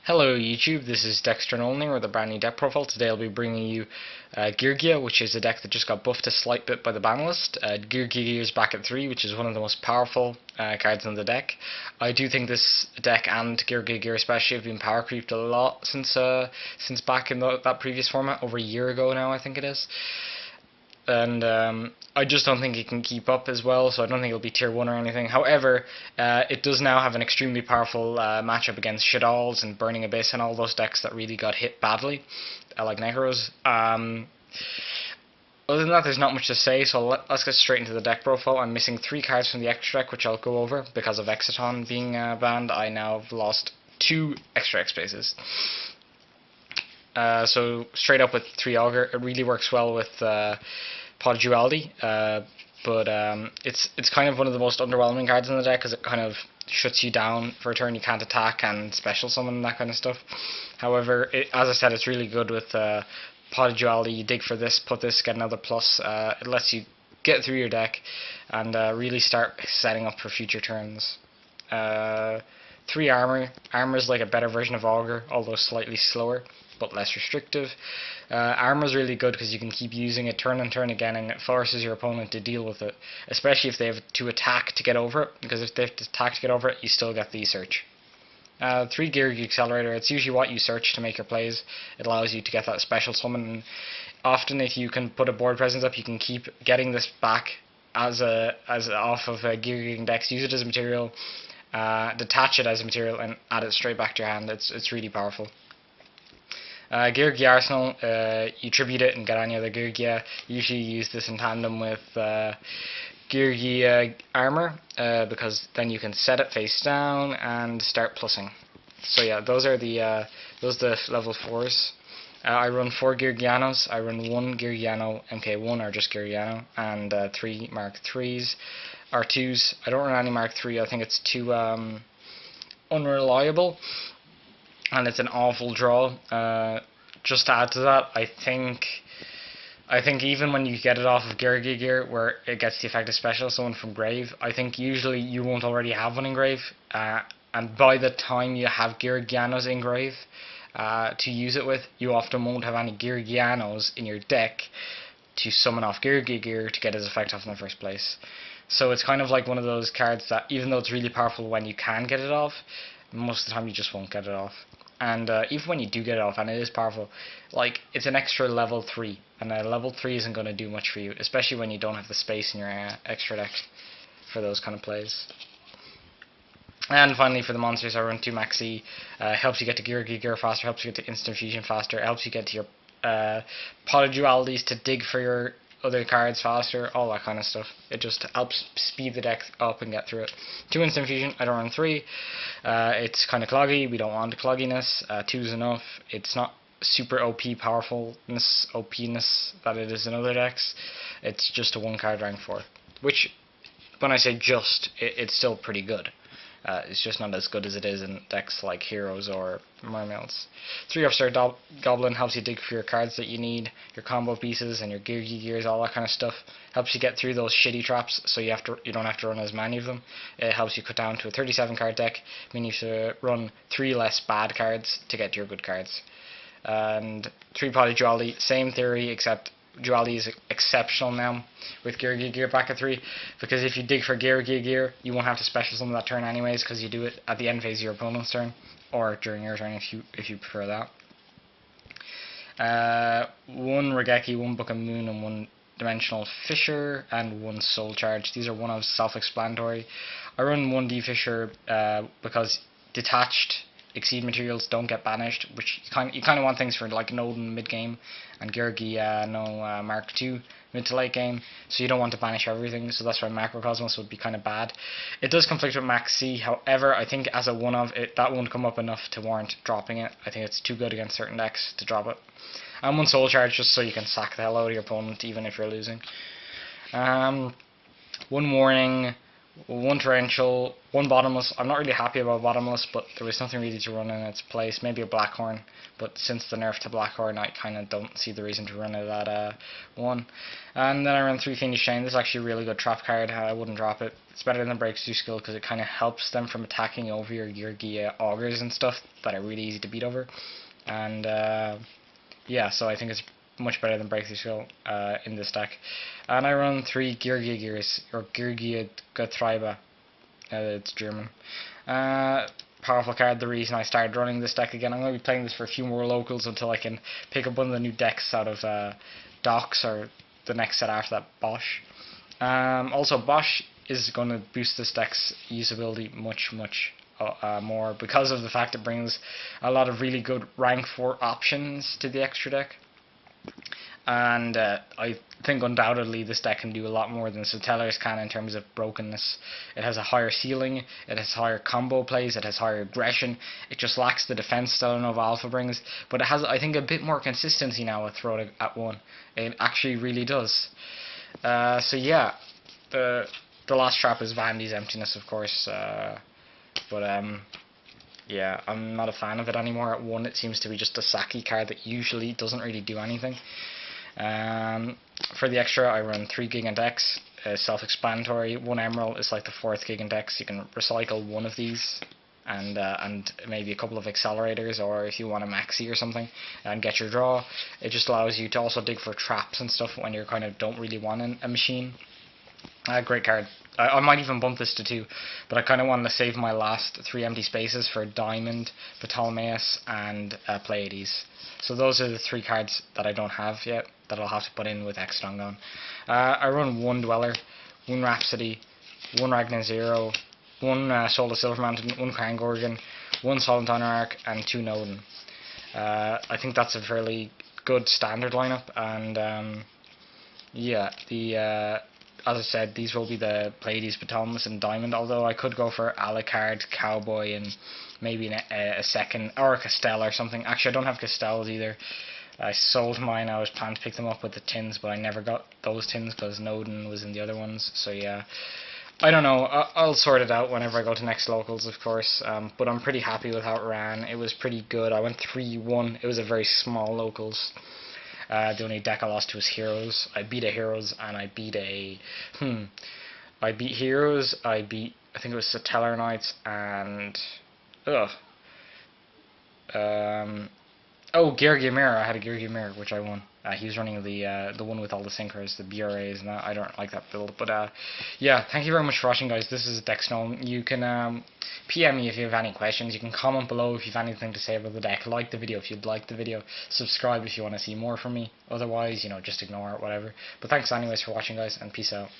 Hello YouTube, this is Dexter Nolan with a brand new deck profile. Today I'll be bringing you Geargia, which is a deck that just got buffed a slight bit by the ban list. Geargia is back at 3, which is one of the most powerful cards in the deck. I do think this deck and Geargia especially have been power creeped a lot since back in that previous format, over a year ago now I think it is. And I just don't think it can keep up as well, so I don't think it'll be tier 1 or anything. However, it does now have an extremely powerful matchup against Shaddolls and Burning Abyss and all those decks that really got hit badly, like Necros. Other than that, there's not much to say, so let's get straight into the deck profile. I'm missing 3 cards from the extra deck, which I'll go over. Because of Exiton being banned, I now have lost 2 extra X spaces. So straight up with 3 Augur, it really works well with Pot of Duality, but it's kind of one of the most underwhelming cards in the deck because it kind of shuts you down for a turn. You can't attack and special summon and that kind of stuff. However, as I said, it's really good with Pot of Duality. You dig for this, put this, get another plus. It lets you get through your deck and really start setting up for future turns. 3 armor. Armor is like a better version of Augur, although slightly slower but less restrictive. Armor is really good because you can keep using it turn and turn again, and it forces your opponent to deal with it, especially if they have to attack to get over it, because if they have to attack to get over it, you still get the search. 3 Geargia Accelerator, it's usually what you search to make your plays. It allows you to get that special summon, and often if you can put a board presence up, you can keep getting this back as off of Geargia decks, use it as a material, detach it as a material, and add it straight back to your hand. It's really powerful. Geargia Arsenal, you tribute it and get any other Geargia. Usually you use this in tandem with Geargia Armor, because then you can set it face down and start plussing. So yeah, those are the level 4s. I run 4 Geargianos. I run 1 Geargiano MK1 or just Geargiano, and 3 Mark 3s. R2s. I don't run any Mark 3. I think it's too unreliable. And it's an awful draw. Just to add to that, I think even when you get it off of Geargia Gear, where it gets the effective special summon from Grave, I think usually you won't already have one in Grave, and by the time you have Geargianos in Grave to use it with, you often won't have any Geargianos in your deck to summon off Geargia Gear to get his effect off in the first place. So it's kind of like one of those cards that, even though it's really powerful when you can get it off, most of the time you just won't get it off. And even when you do get it off, and it is powerful, like, it's an extra level 3, and a level 3 isn't going to do much for you, especially when you don't have the space in your extra deck for those kind of plays. And finally, for the monsters, I run 2 Maxi. Helps you get to Geargia Gear faster, helps you get to Instant Fusion faster, helps you get to your Pot of Dualities to dig for your other cards faster, all that kind of stuff. It just helps speed the deck up and get through it. 2 Instant Fusion, I don't run 3. It's kind of cloggy, we don't want the clogginess. 2 is enough. It's not super OP powerfulness, OPness that it is in other decks. It's just a 1 card rank 4. Which, when I say just, it's still pretty good. It's just not as good as it is in decks like Heroes or Mermaids. 3 Upstart Goblin helps you dig for your cards that you need, your combo pieces and your Geargia Gears, all that kind of stuff. Helps you get through those shitty traps, so you don't have to run as many of them. It helps you cut down to a 37 card deck, meaning you have to run 3 less bad cards to get your good cards. And 3 Pot of Duality, same theory, except Duality is exceptional now with Geargia Gear back at 3, because if you dig for Geargia Gear, you won't have to special summon that turn anyways, because you do it at the end phase of your opponent's turn, or during your turn if you prefer that. 1 Regeki, 1 Book of Moon, and 1 Dimensional Fissure, and 1 Soul Charge. These are one of self-explanatory. I run 1 D Fissure because detached Exceed materials don't get banished, which you kind of want things for like Nodin mid game and Geargia Mark 2 mid to late game, so you don't want to banish everything, so that's why Macrocosmos would be kind of bad. It does conflict with Max C, however I think as a one of it, that won't come up enough to warrant dropping it. I think it's too good against certain decks to drop it. And 1 Soul Charge just so you can sack the hell out of your opponent even if you're losing. 1 Warning, one torrential, one bottomless. I'm not really happy about bottomless, but there was nothing really to run in its place. Maybe a Blackhorn, but since the nerf to Blackhorn, I kind of don't see the reason to run it at one. And then I run 3 Fiendish Chain. This is actually a really good trap card. I wouldn't drop it. It's better than Breakthrough Skill because it kind of helps them from attacking over your Geargia augers and stuff that are really easy to beat over. And yeah, so I think it's much better than Breakthrough Skill in this deck. And I run 3 Geargia Gears, or Geargia Getreibe. It's German. Powerful card. The reason I started running this deck again. I'm going to be playing this for a few more locals until I can pick up one of the new decks out of Docks, or the next set after that, Bosch. Also, Bosch is going to boost this deck's usability much more because of the fact it brings a lot of really good rank 4 options to the extra deck. And I think undoubtedly this deck can do a lot more than Satellar's can in terms of brokenness. It has a higher ceiling, it has higher combo plays, it has higher aggression. It just lacks the defense style Nova Alpha brings, but it has, I think, a bit more consistency now with throw it at 1. It actually really does. So yeah, the last trap is Vandy's Emptiness, of course, but yeah, I'm not a fan of it anymore. At 1, it seems to be just a sacky card that usually doesn't really do anything. For the extra, I run 3 Gigantex, self-explanatory. 1 Emerald is like the 4th Gigantex. You can recycle one of these and maybe a couple of accelerators, or if you want a maxi or something, and get your draw. It just allows you to also dig for traps and stuff when you kind of don't really want a machine. Great card. I might even bump this to 2, but I kind of wanted to save my last 3 empty spaces for Diamond, Ptolemaeus, and Pleiades. So those are the 3 cards that I don't have yet that I'll have to put in with Extron going. I run 1 Dweller, 1 Rhapsody, 1 Ragnar Zero, 1 Soul of Silver Mountain, 1 Crown Gorgon, 1 Solent Arc, and 2 Nodin. I think that's a fairly good standard lineup, and yeah, as I said, these will be the Pleiades, Ptolemaeus, and Diamond, although I could go for Alucard, Cowboy, and maybe a second, or a Castell or something. Actually, I don't have Castells either. I sold mine. I was planning to pick them up with the tins, but I never got those tins because Nodin was in the other ones. So yeah, I don't know. I'll sort it out whenever I go to next locals, of course. But I'm pretty happy with how it ran. It was pretty good. I went 3-1. It was a very small locals. The only deck I lost to was Heroes. I beat a Heroes, and I beat a... I beat Heroes, I think it was Satellar Knights, and... oh, Geargia Mirror. I had a Geargia Mirror, which I won. He was running the one with all the sinkers, the BRAs, and that. I don't like that build. But yeah, thank you very much for watching, guys. This is Dexnome. You can PM me if you have any questions. You can comment below if you have anything to say about the deck. Like the video if you'd like the video. Subscribe if you want to see more from me. Otherwise, just ignore it, whatever. But thanks anyways for watching, guys, and peace out.